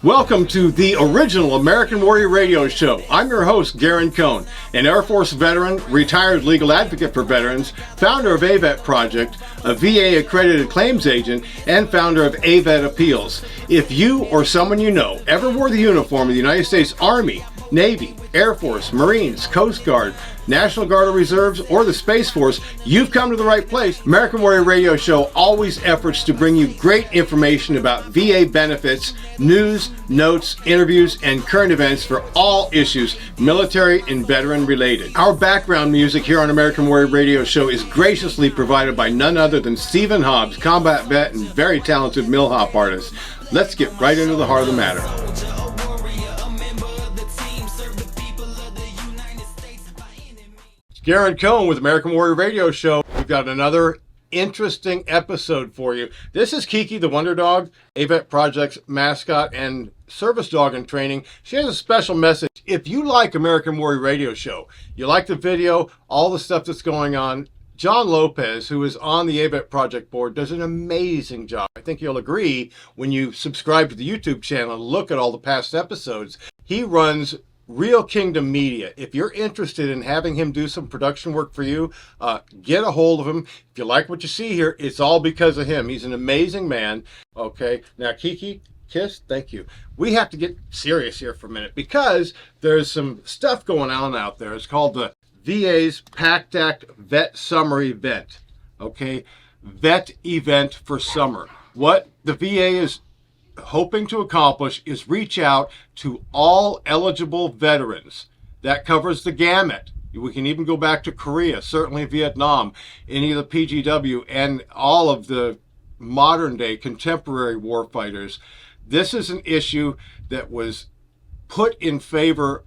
Welcome to the original American Warrior Radio Show. I'm your host, Garren, an Air Force veteran, retired legal advocate for veterans, founder of AVET Project, a VA accredited claims agent, and founder of AVET Appeals. If you or someone you know ever wore the uniform of the United States Army, Navy, Air Force, Marines, Coast Guard, National Guard or Reserves, or the Space Force, you've come to the right place. American Warrior Radio Show always efforts to bring you great information about VA benefits, news, notes, interviews, and current events for all issues, military and veteran related. Our background music here on American Warrior Radio Show is graciously provided by none other than Stephen Hobbs, combat vet and very talented mill hop artist. Let's get right into the heart of the matter. Garren Cohn with American Warrior Radio Show. We've got another interesting episode for you. This is Kiki, the Wonder Dog, AVET Project's mascot and service dog in training. She has a special message. If you like American Warrior Radio Show, you like the video, all the stuff that's going on, John Lopez, who is on the AVET Project board, does an amazing job. I think you'll agree when you subscribe to the YouTube channel and look at all the past episodes. He runs Real Kingdom Media. If you're interested in having him do some production work for you, get a hold of him. If you like what you see here, it's all because of him. He's an amazing man. Okay, now Kiki, kiss, thank you. We have to get serious here for a minute because there's some stuff going on out there. It's called the VA's Pact Act Vet Summer Event. Okay, vet event for summer. What the VA is hoping to accomplish is reach out to all eligible veterans. That covers the gamut. We can even go back to Korea, certainly Vietnam, any of the PGW, and all of the modern day contemporary warfighters. This is an issue that was put in favor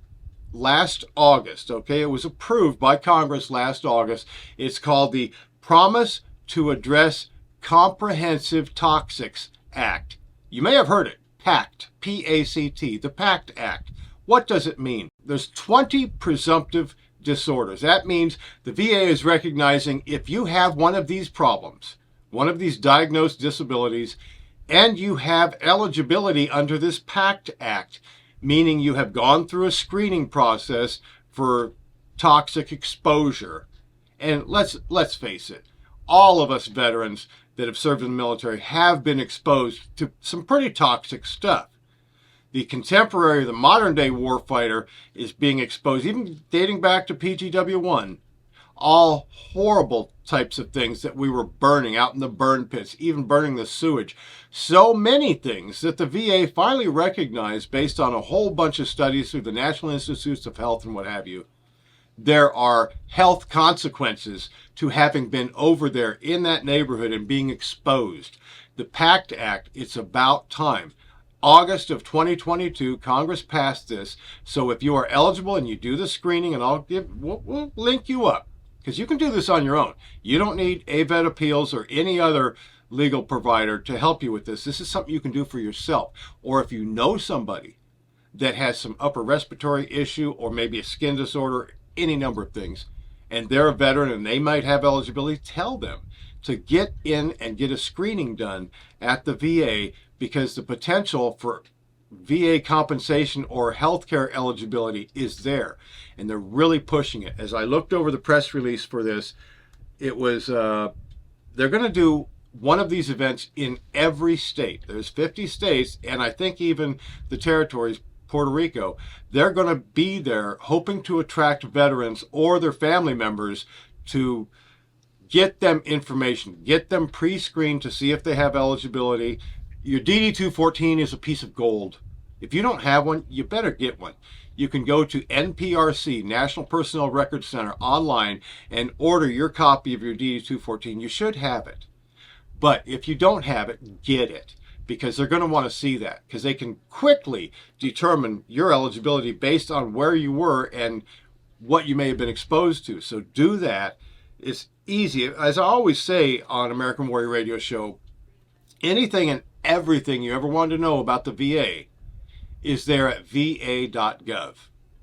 last August, okay? It was approved by Congress last August. It's called the Promise to Address Comprehensive Toxics Act. You may have heard it, PACT, P-A-C-T, the Pact Act. What does it mean? There's 20 presumptive disorders. That means the VA is recognizing if you have one of these problems, one of these diagnosed disabilities, and you have eligibility under this Pact Act, meaning you have gone through a screening process for toxic exposure. And let's face it, all of us veterans that have served in the military have been exposed to some pretty toxic stuff. The contemporary, the modern day warfighter is being exposed, even dating back to PGW-1, all horrible types of things that we were burning out in the burn pits, even burning the sewage. So many things that the VA finally recognized based on a whole bunch of studies through the National Institutes of Health and what have you. There are health consequences to having been over there in that neighborhood and being exposed. The PACT Act, it's about time. August of 2022, Congress passed this. So if you are eligible and you do the screening, and we'll link you up, because you can do this on your own. You don't need AVET Appeals or any other legal provider to help you with this. This is something you can do for yourself. Or if you know somebody that has some upper respiratory issue or maybe a skin disorder, any number of things, and they're a veteran and they might have eligibility, tell them to get in and get a screening done at the VA, because the potential for VA compensation or healthcare eligibility is there, and they're really pushing it. As I looked over the press release for this, it was they're going to do one of these events in every state. There's 50 states, and I think even the territories, Puerto Rico, they're going to be there hoping to attract veterans or their family members to get them information, get them pre-screened to see if they have eligibility. Your DD-214 is a piece of gold. If you don't have one, you better get one. You can go to NPRC, National Personnel Records Center, online and order your copy of your DD-214. You should have it. But if you don't have it, get it, because they're going to want to see that, because they can quickly determine your eligibility based on where you were and what you may have been exposed to. So do that. It's easy. As I always say on American Warrior Radio Show, anything and everything you ever wanted to know about the VA is there at va.gov.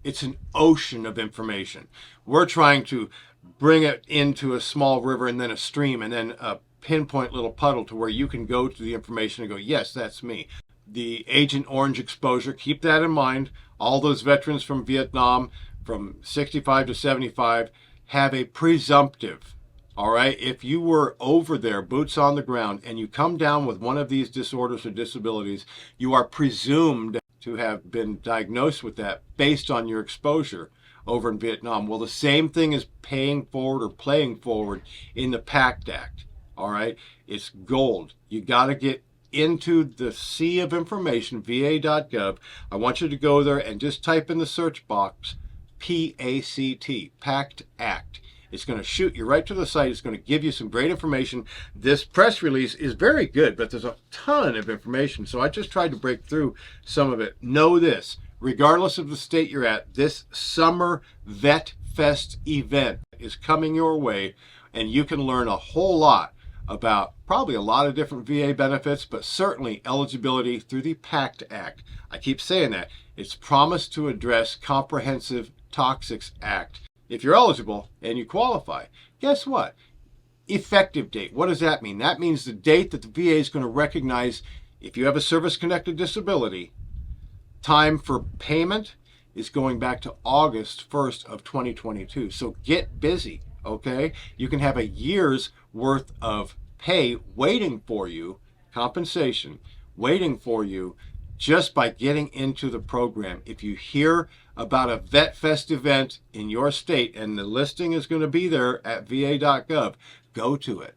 It's an ocean of information. We're trying to bring it into a small river and then a stream and then a pinpoint little puddle to where you can go to the information and go, yes, that's me. the Agent Orange exposure. Keep that in mind. All those veterans from Vietnam, from 65 to 75, have a presumptive. All right, if you were over there, boots on the ground, and you come down with one of these disorders or disabilities, you are presumed to have been diagnosed with that based on your exposure over in Vietnam. Well, the same thing is paying forward or playing forward in the Pact Act. All right, it's gold. You got to get into the sea of information, va.gov. I want you to go there and just type in the search box PACT, Pact Act. It's going to shoot you right to the site. It's going to give you some great information. This press release is very good, but there's a ton of information. So I just tried to break through some of it. Know this, regardless of the state you're at, this summer Vet Fest event is coming your way, and you can learn a whole lot about probably a lot of different VA benefits, but certainly eligibility through the Pact Act. I keep saying that. It's promised to address Comprehensive Toxics Act. If you're eligible and you qualify, guess what? Effective date. What does that mean? That means the date that the VA is going to recognize if you have a service-connected disability. Time for payment is going back to August 1st of 2022. So get busy, okay? You can have a year's worth of pay waiting for you, compensation, waiting for you just by getting into the program. If you hear about a Vet Fest event in your state, and the listing is going to be there at va.gov, go to it.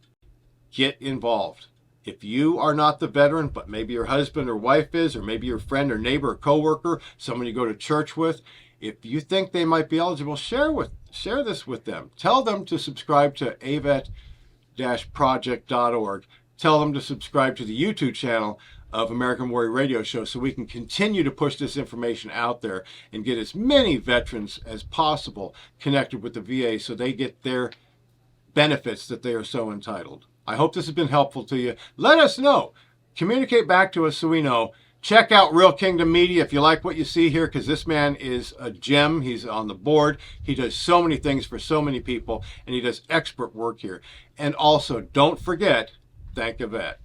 Get involved. If you are not the veteran, but maybe your husband or wife is, or maybe your friend or neighbor or coworker, someone you go to church with, if you think they might be eligible, share this with them. Tell them to subscribe to AVET-project.org. Tell them to subscribe to the YouTube channel of American Warrior Radio Show so we can continue to push this information out there and get as many veterans as possible connected with the VA so they get their benefits that they are so entitled. I hope this has been helpful to you. Let us know. Communicate back to us so we know. Check out Real Kingdom Media if you like what you see here, because this man is a gem. He's on the board. He does so many things for so many people, and he does expert work here. And also, don't forget, thank AVET.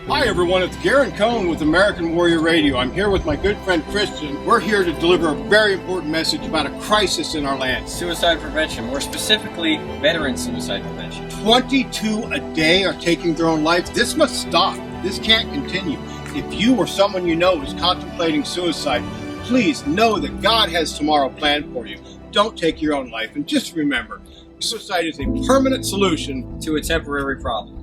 Hi everyone, it's Garren Cohn with American Warrior Radio. I'm here with my good friend Christian. We're here to deliver a very important message about a crisis in our land. Suicide prevention, more specifically, veteran suicide prevention. 22 a day are taking their own lives. This must stop. This can't continue. If you or someone you know is contemplating suicide, please know that God has tomorrow planned for you. Don't take your own life. And just remember, suicide is a permanent solution to a temporary problem.